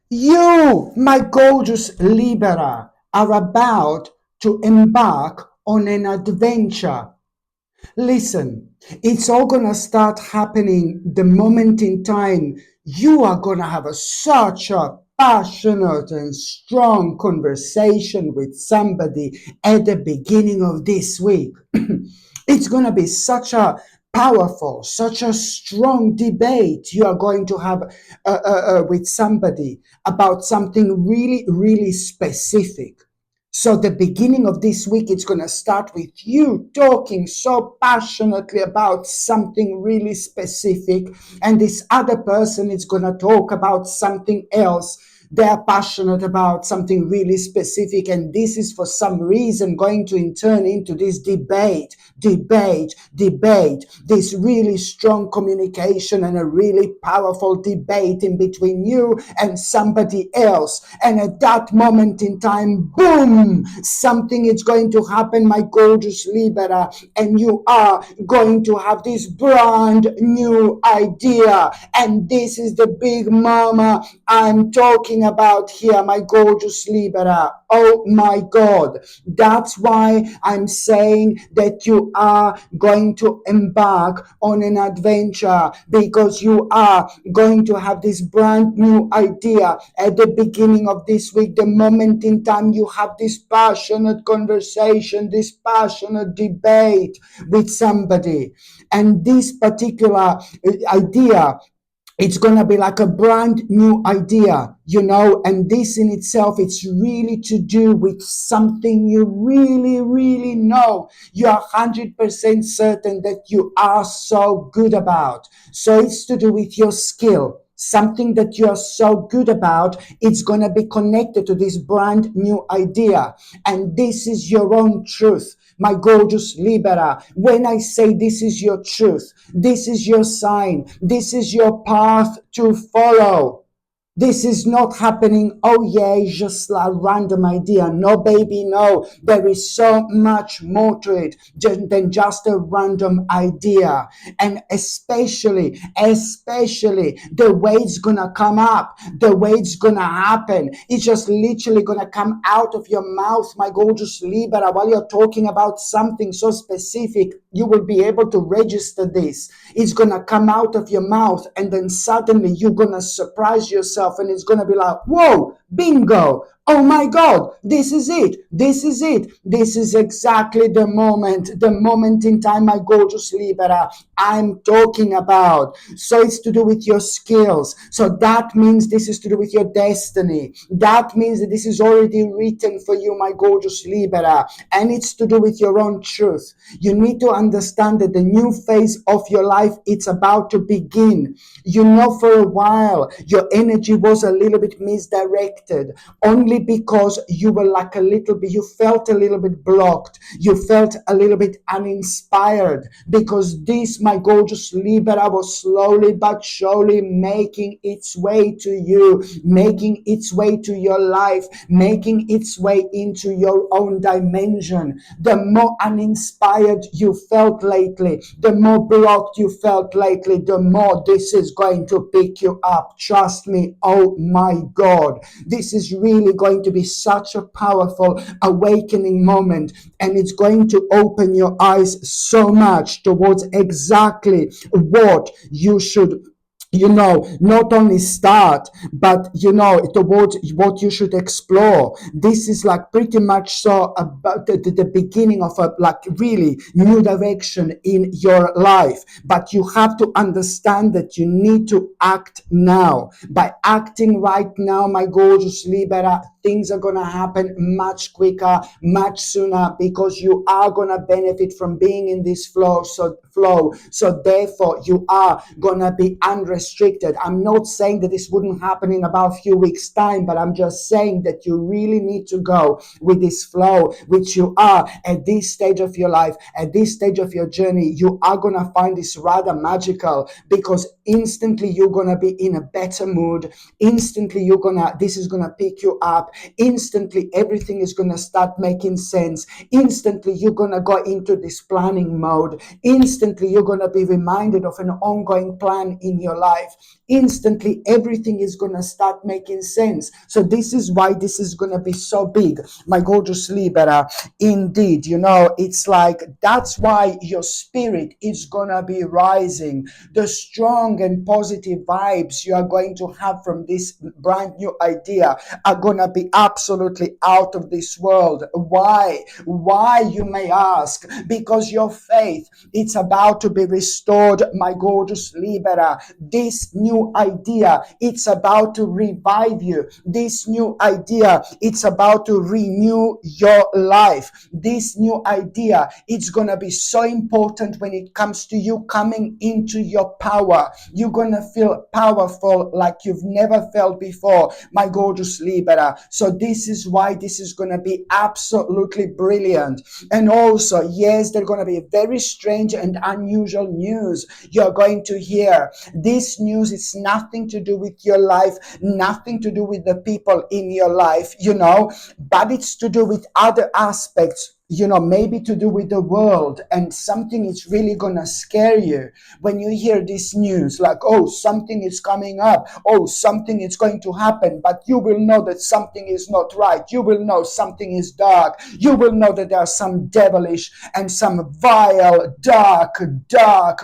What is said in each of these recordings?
You, my gorgeous Libra, are about to embark on an adventure. Listen, it's all gonna start happening the moment in time you are gonna have such a passionate and strong conversation with somebody at the beginning of this week. It's gonna be such a powerful, such a strong debate you are going to have with somebody about something really, really specific. So the beginning of this week, it's going to start with you talking so passionately about something really specific. And this other person is going to talk about something else. They're passionate about something really specific. And this is for some reason going to turn into this debate, this really strong communication and a really powerful debate in between you and somebody else. And at that moment in time, boom, something is going to happen, my gorgeous Libera, and you are going to have this brand new idea. And this is the big mama I'm talking about here, my gorgeous Libera. Oh my God. That's why I'm saying that you are going to embark on an adventure, because you are going to have this brand new idea at the beginning of this week, the moment in time you have this passionate conversation, this passionate debate with somebody. And this particular idea, it's going to be like a brand new idea, and this in itself, it's really to do with something you really, really know. You are 100% certain that you are so good about. So it's to do with your skill. Something that you are so good about, it's going to be connected to this brand new idea. And this is your own truth, my gorgeous Libera. When I say this is your truth, this is your sign, this is your path to follow. This is not happening, oh yeah, it's just a random idea. No, baby, no. There is so much more to it than just a random idea. And especially the way it's gonna come up, the way it's gonna happen. It's just literally gonna come out of your mouth, my gorgeous Libra, while you're talking about something so specific. You will be able to register this. It's gonna come out of your mouth, and then suddenly you're gonna surprise yourself, and it's gonna be like, whoa, bingo. Oh my God, this is it. This is it. This is exactly the moment in time, my gorgeous Libra, I'm talking about. So it's to do with your skills. So that means this is to do with your destiny. That means that this is already written for you, my gorgeous Libra, and it's to do with your own truth. You need to understand that the new phase of your life, it's about to begin. For a while, your energy was a little bit misdirected, only because you were like you felt a little bit blocked. You felt a little bit uninspired, because this, my gorgeous Libra, was slowly but surely making its way to you, making its way to your life, making its way into your own dimension. The more uninspired you felt lately, the more blocked you felt lately, the more this is going to pick you up. Trust me, oh my God. This is really going to be such a powerful awakening moment, and it's going to open your eyes so much towards exactly what you should not only start, but towards what you should explore. This is like pretty much so about the beginning of a like really new direction in your life. But you have to understand that you need to act now. By acting right now, my gorgeous Libera, things are gonna happen much quicker, much sooner, because you are gonna benefit from being in this flow. So therefore you are gonna be unrestricted. I'm not saying that this wouldn't happen in about a few weeks time, but I'm just saying that you really need to go with this flow, which you are at this stage of your life, at this stage of your journey. You are gonna find this rather magical, because instantly you're gonna be in a better mood. Instantly this is gonna pick you up. Instantly everything is gonna start making sense. Instantly you're gonna go into this planning mode. Instantly you're gonna be reminded of an ongoing plan in your life. instantly everything is going to start making sense. So this is why this is going to be so big, my gorgeous Libra. Indeed, it's like that's why your spirit is going to be rising. The strong and positive vibes you are going to have from this brand new idea are going to be absolutely out of this world. Why, you may ask? Because your faith, it's about to be restored, my gorgeous Libra. This new idea, it's about to revive you. This new idea, it's about to renew your life. This new idea, it's going to be so important when it comes to you coming into your power. You're going to feel powerful like you've never felt before, my gorgeous Libra. So this is why this is going to be absolutely brilliant. And also, yes, there's going to be very strange and unusual news you're going to hear. This news is nothing to do with your life, nothing to do with the people in your life, but it's to do with other aspects, maybe to do with the world, and something is really gonna scare you when you hear this news, like, oh, something is coming up, oh, something is going to happen, but you will know that something is not right. You will know something is dark. You will know that there are some devilish and some vile, dark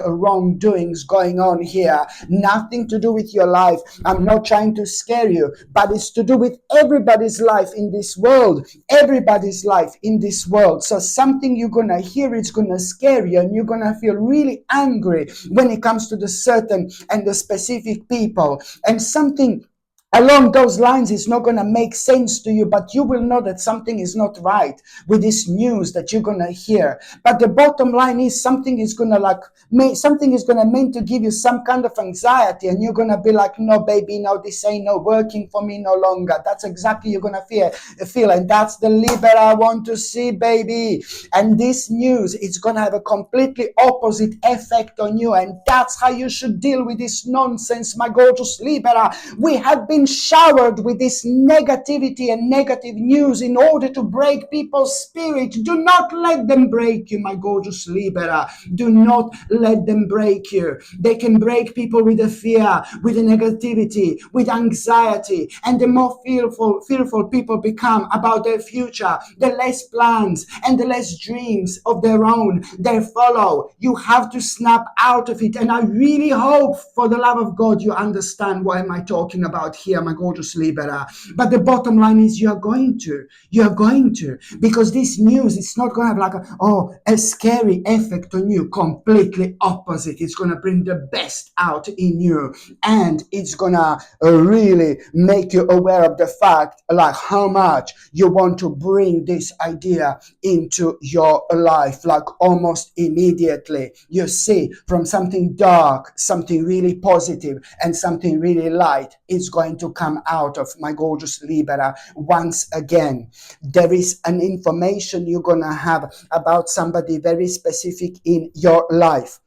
wrongdoings going on here. Nothing to do with your life. I'm not trying to scare you, but it's to do with everybody's life in this world. Everybody's life in this world. So something you're gonna hear, it's gonna scare you, and you're gonna feel really angry when it comes to the certain and the specific people. And something along those lines is not going to make sense to you, but you will know that something is not right with this news that you're going to hear. But the bottom line is something is going to something is going to mean to give you some kind of anxiety, and you're going to be like, no, baby, no, this ain't no working for me no longer. That's exactly you're going to feel, and that's the Libra I want to see, baby. And this news is going to have a completely opposite effect on you, and that's how you should deal with this nonsense, my gorgeous Libra. We have been showered with this negativity and negative news in order to break people's spirit. Do not let them break you, my gorgeous Libra. Do not let them break you. They can break people with the fear, with the negativity, with anxiety. And the more fearful people become about their future, the less plans and the less dreams of their own they follow. You have to snap out of it. And I really hope, for the love of God, you understand what am I talking about here, my gorgeous Libra. But the bottom line is you're going to, because this news, it's not going to have like a scary effect on you. Completely opposite. It's going to bring the best out in you, and it's going to really make you aware of the fact, like, how much you want to bring this idea into your life, like almost immediately. You see, from something dark, something really positive and something really light is going to come out of, my gorgeous Libra. Once again, there is an information you're gonna have about somebody very specific in your life,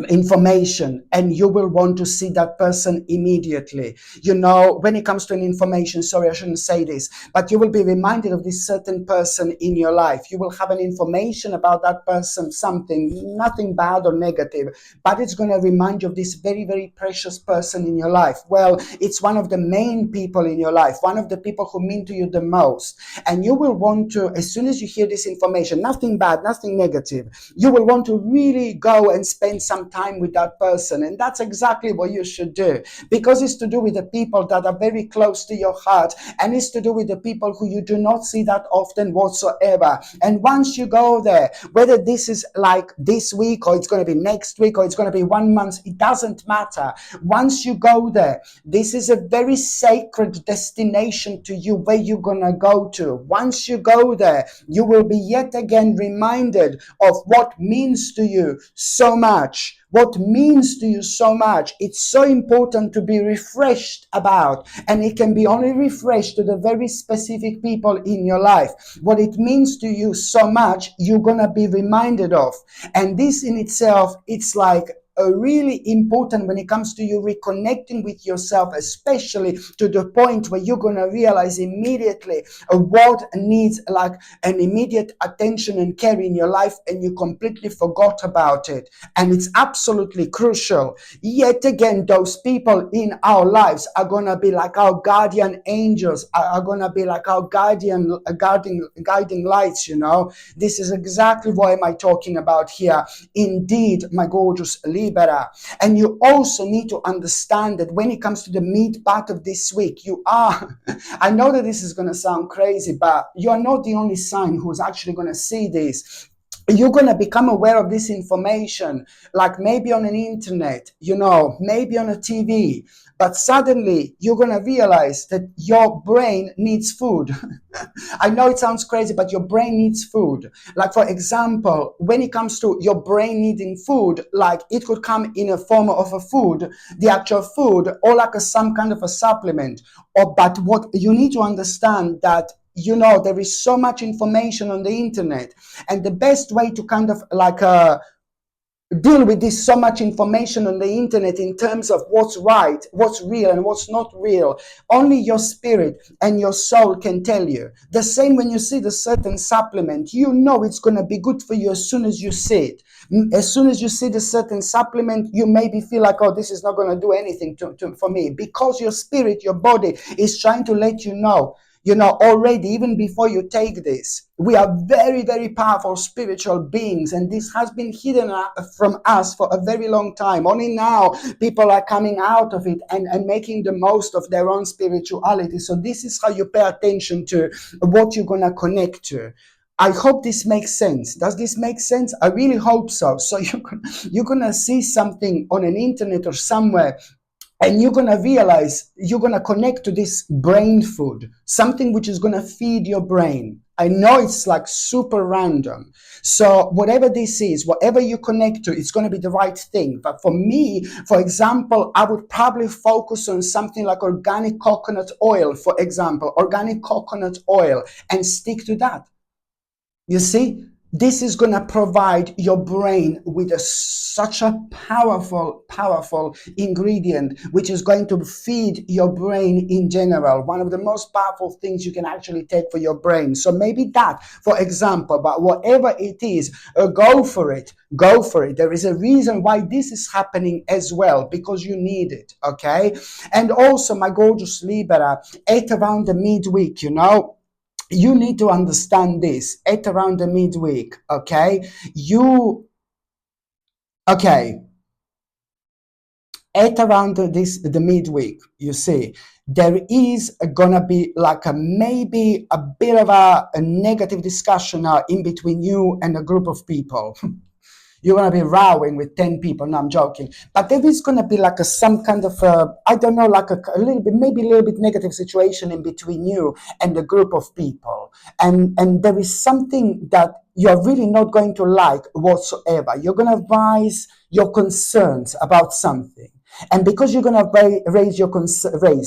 information, and you will want to see that person immediately. When it comes to an information, sorry, I shouldn't say this, but you will be reminded of this certain person in your life. You will have an information about that person, something, nothing bad or negative, but it's going to remind you of this very, very precious person in your life. Well, it's one of the main people in your life, one of the people who mean to you the most. And you will want to, as soon as you hear this information, nothing bad, nothing negative, you will want to really go and spend some time with that person. And that's exactly what you should do, because it's to do with the people that are very close to your heart, and it's to do with the people who you do not see that often whatsoever. And once you go there, whether this is like this week or it's going to be next week or it's going to be 1 month, it doesn't matter. Once you go there, this is a very sacred destination to you, where you're going to go to. Once you go there, you will be yet again reminded of what means to you so much. What means to you so much. It's so important to be refreshed about, and it can be only refreshed to the very specific people in your life. What it means to you so much, you're gonna be reminded of. And this in itself, it's like really important when it comes to you reconnecting with yourself, especially to the point where you're going to realize immediately what needs like an immediate attention and care in your life, and you completely forgot about it. And it's absolutely crucial. Yet again, those people in our lives are going to be like our guardian angels, are going to be like our guiding lights, you know. This is exactly what am I talking about here. Indeed, my gorgeous Libra. And you also need to understand that when it comes to the meat part of this week, you are, I know that this is going to sound crazy, but you're not the only sign who's actually going to see this. You're going to become aware of this information, like maybe on an internet, you know, maybe on a TV, but suddenly you're going to realize that your brain needs food. I know it sounds crazy, but your brain needs food. Like, for example, when it comes to your brain needing food, like it could come in a form of a food, the actual food, or like some kind of a supplement. But what you need to understand that, you know, there is so much information on the internet, and the best way to kind of like deal with this so much information on the internet in terms of what's right, what's real, and what's not real, only your spirit and your soul can tell you. The same when you see the certain supplement, you know it's going to be good for you as soon as you see it. As soon as you see the certain supplement, you maybe feel like, oh, this is not going to do anything for me, because your spirit, your body is trying to let you know. You know, already, even before you take this, we are very, very powerful spiritual beings, and this has been hidden from us for a very long time. Only now people are coming out of it and making the most of their own spirituality. So this is how you pay attention to what you're going to connect to. I hope this makes sense. Does this make sense? I really hope so. So you're gonna see something on an internet or somewhere, and you're going to realize you're going to connect to this brain food, something which is going to feed your brain. I know it's like super random. So whatever this is, whatever you connect to, it's going to be the right thing. But for me, for example, I would probably focus on something like organic coconut oil, for example, organic coconut oil, and stick to that. You see, this is going to provide your brain with such a powerful ingredient, which is going to feed your brain in general. One of the most powerful things you can actually take for your brain. So maybe that, for example, but whatever it is, go for it. Go for it. There is a reason why this is happening as well, because you need it, okay? And also, my gorgeous Libra, at around the midweek, you know, you need to understand this at around the midweek, okay? Okay, at around the midweek, you see, there is gonna be like maybe a bit of a negative discussion in between you and a group of people. You're going to be rowing with 10 people. No, I'm joking. But there is going to be like some kind of, I don't know, like a little bit, maybe a little bit negative situation in between you and the group of people. And there is something that you're really not going to like whatsoever. You're going to raise your concerns about something. And because you're going to raise your concerns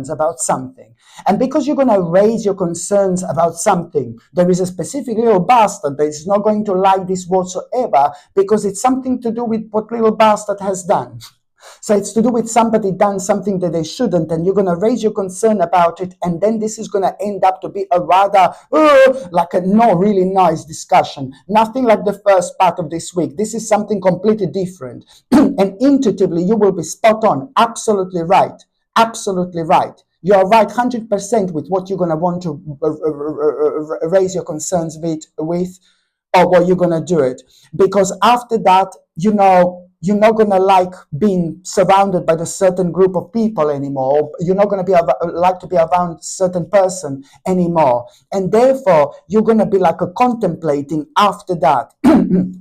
about something. And because you're going to raise your concerns about something, there is a specific little bastard that is not going to like this whatsoever, because it's something to do with what little bastard has done. So it's to do with somebody done something that they shouldn't, and you're going to raise your concern about it, and then this is going to end up to be a rather, like a not really nice discussion. Nothing like the first part of this week. This is something completely different. And intuitively, you will be spot on. Absolutely right. Absolutely right. You're right 100% with what you're going to want to raise your concerns with, or what you're going to do it. Because after that, you know, you're not going to like being surrounded by a certain group of people anymore. You're not going to be like to be around a certain person anymore. And therefore, you're going to be like contemplating after that.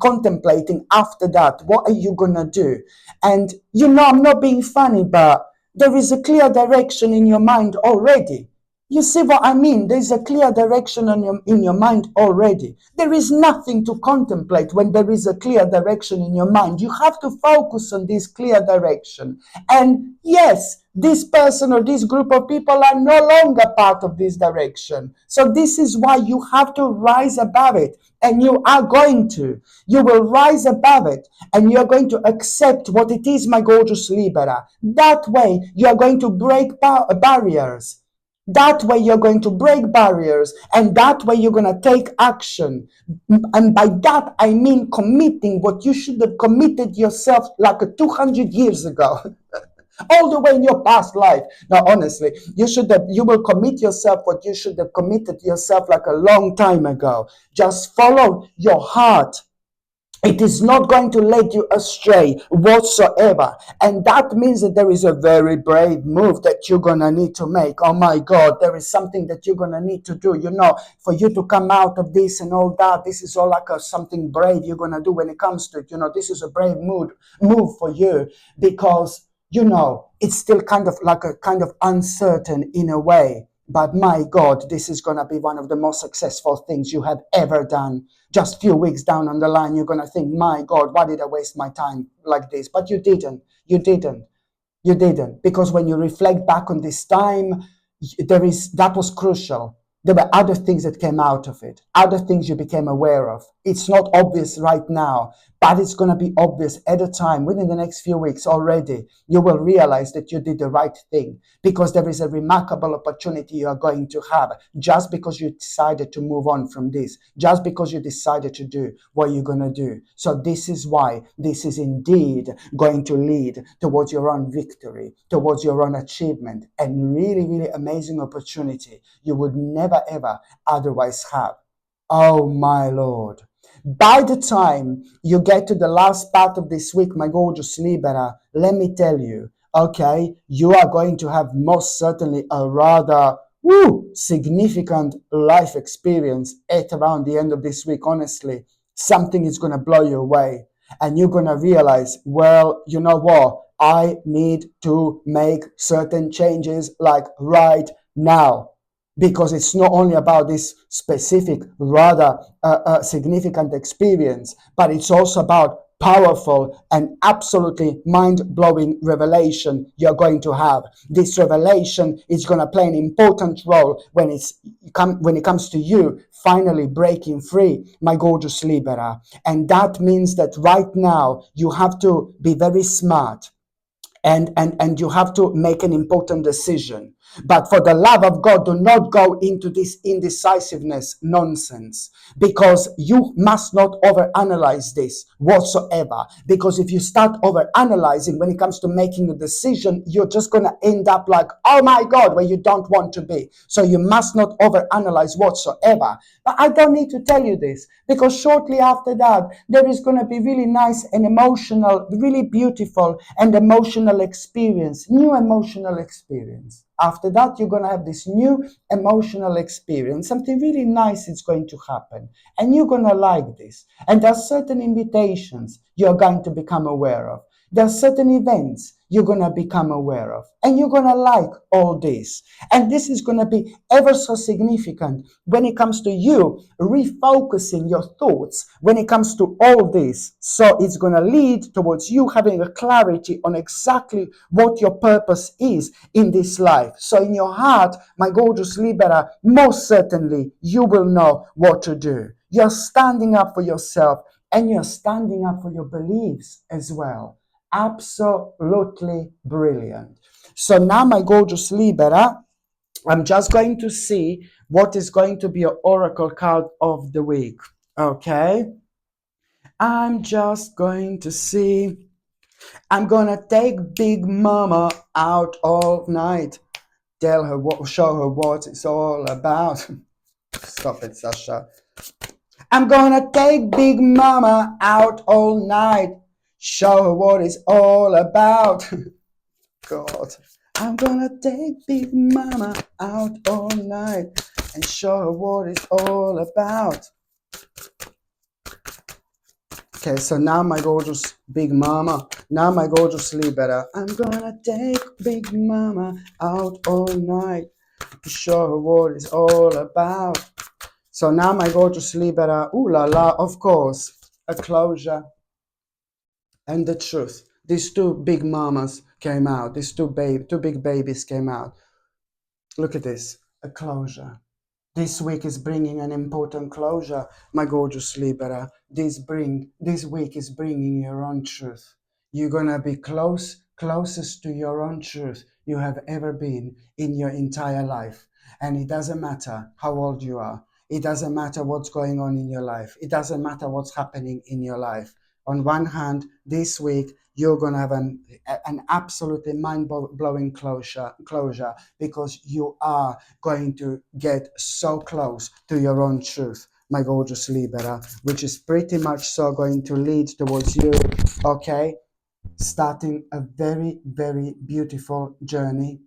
Contemplating after that. What are you going to do? And, you know, I'm not being funny, but there is a clear direction in your mind already. You see what I mean? There's a clear direction in your mind already. There is nothing to contemplate when there is a clear direction in your mind. You have to focus on this clear direction. And yes, this person or this group of people are no longer part of this direction. So this is why you have to rise above it. And you are going to. You will rise above it. And you're going to accept what it is, my gorgeous Libra. That way, you're going to break barriers. That way you're going to break barriers, and that way you're going to take action. And by that I mean committing what you should have committed yourself like 200 years ago. All the way in your past life. Now honestly, you will commit yourself what you should have committed yourself like a long time ago. Just follow your heart. It is not going to lead you astray whatsoever. And that means that there is a very brave move that you're going to need to make. Oh my God, there is something that you're going to need to do. You know, for you to come out of this and all that, this is all like something brave you're going to do when it comes to it. You know, this is a brave move for you because, you know, it's still kind of like a kind of uncertain in a way. But my God, this is going to be one of the most successful things you have ever done. Just a few weeks down on the line, you're going to think, my God, why did I waste my time like this? But you didn't. You didn't. You didn't. Because when you reflect back on this time, that was crucial. There were other things that came out of it, other things you became aware of. It's not obvious right now, but it's going to be obvious at a time within the next few weeks already. You will realize that you did the right thing because there is a remarkable opportunity you are going to have just because you decided to move on from this, just because you decided to do what you're going to do. So this is why this is indeed going to lead towards your own victory, towards your own achievement, and really, really amazing opportunity you would never ever otherwise have. Oh my Lord. By the time you get to the last part of this week, my gorgeous Libra, let me tell you, okay, you are going to have most certainly a rather significant life experience at around the end of this week. Honestly, something is going to blow you away. And you're going to realize, well, you know what? I need to make certain changes like right now, because it's not only about this specific, rather significant experience, but it's also about powerful and absolutely mind-blowing revelation you're going to have. This revelation is going to play an important role when it comes to you finally breaking free, my gorgeous Libra. And that means that right now you have to be very smart, and you have to make an important decision. But for the love of God, do not go into this indecisiveness nonsense, because you must not overanalyze this whatsoever. Because if you start overanalyzing when it comes to making a decision, you're just going to end up like, oh my God, where you don't want to be. So you must not overanalyze whatsoever. But I don't need to tell you this, because shortly after that, there is going to be really nice and emotional, really beautiful and emotional experience, new emotional experience. After that, you're going to have this new emotional experience. Something really nice is going to happen. And you're going to like this. And there are certain invitations you're going to become aware of. There are certain events you're going to become aware of. And you're going to like all this. And this is going to be ever so significant when it comes to you refocusing your thoughts when it comes to all this. So it's going to lead towards you having a clarity on exactly what your purpose is in this life. So in your heart, my gorgeous Libra, most certainly you will know what to do. You're standing up for yourself, and you're standing up for your beliefs as well. Absolutely brilliant. So now, my gorgeous Libra, I'm just going to see what is going to be your oracle card of the week. Okay? I'm just going to see. I'm going to take Big Mama out all night. Tell her show her what it's all about. Stop it, Sasha. I'm going to take Big Mama out all night. Show her what it's all about. God. I'm gonna take Big Mama out all night and show her what it's all about. Okay, so now my gorgeous Big Mama, now my gorgeous Libra, I'm gonna take Big Mama out all night, to show her what it's all about. So now my gorgeous Libra, ooh la la, of course, a closure and the truth. These two big mamas came out. These two big babies came out. Look at this, a closure. This week is bringing an important closure, my gorgeous Libra. This week is bringing your own truth. You're gonna be closest to your own truth you have ever been in your entire life. And it doesn't matter how old you are. It doesn't matter what's going on in your life. It doesn't matter what's happening in your life. On one hand, this week you're gonna have an absolutely mind-blowing closure because you are going to get so close to your own truth, my gorgeous Libra, which is pretty much so going to lead towards you, okay? Starting a very, very beautiful journey.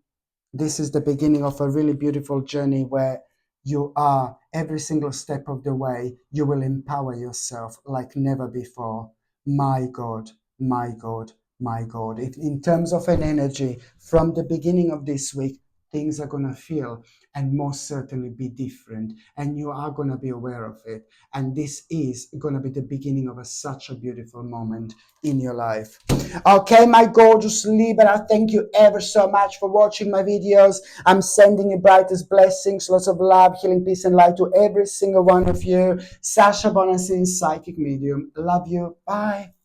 This is the beginning of a really beautiful journey where you are, every single step of the way, you will empower yourself like never before. My God, my God, my God. In terms of an energy, from the beginning of this week, things are going to feel and most certainly be different. And you are going to be aware of it. And this is going to be the beginning of such a beautiful moment in your life. Okay, my gorgeous Libra, thank you ever so much for watching my videos. I'm sending you brightest blessings, lots of love, healing, peace, and light to every single one of you. Sasha Bonassin, Psychic Medium. Love you. Bye.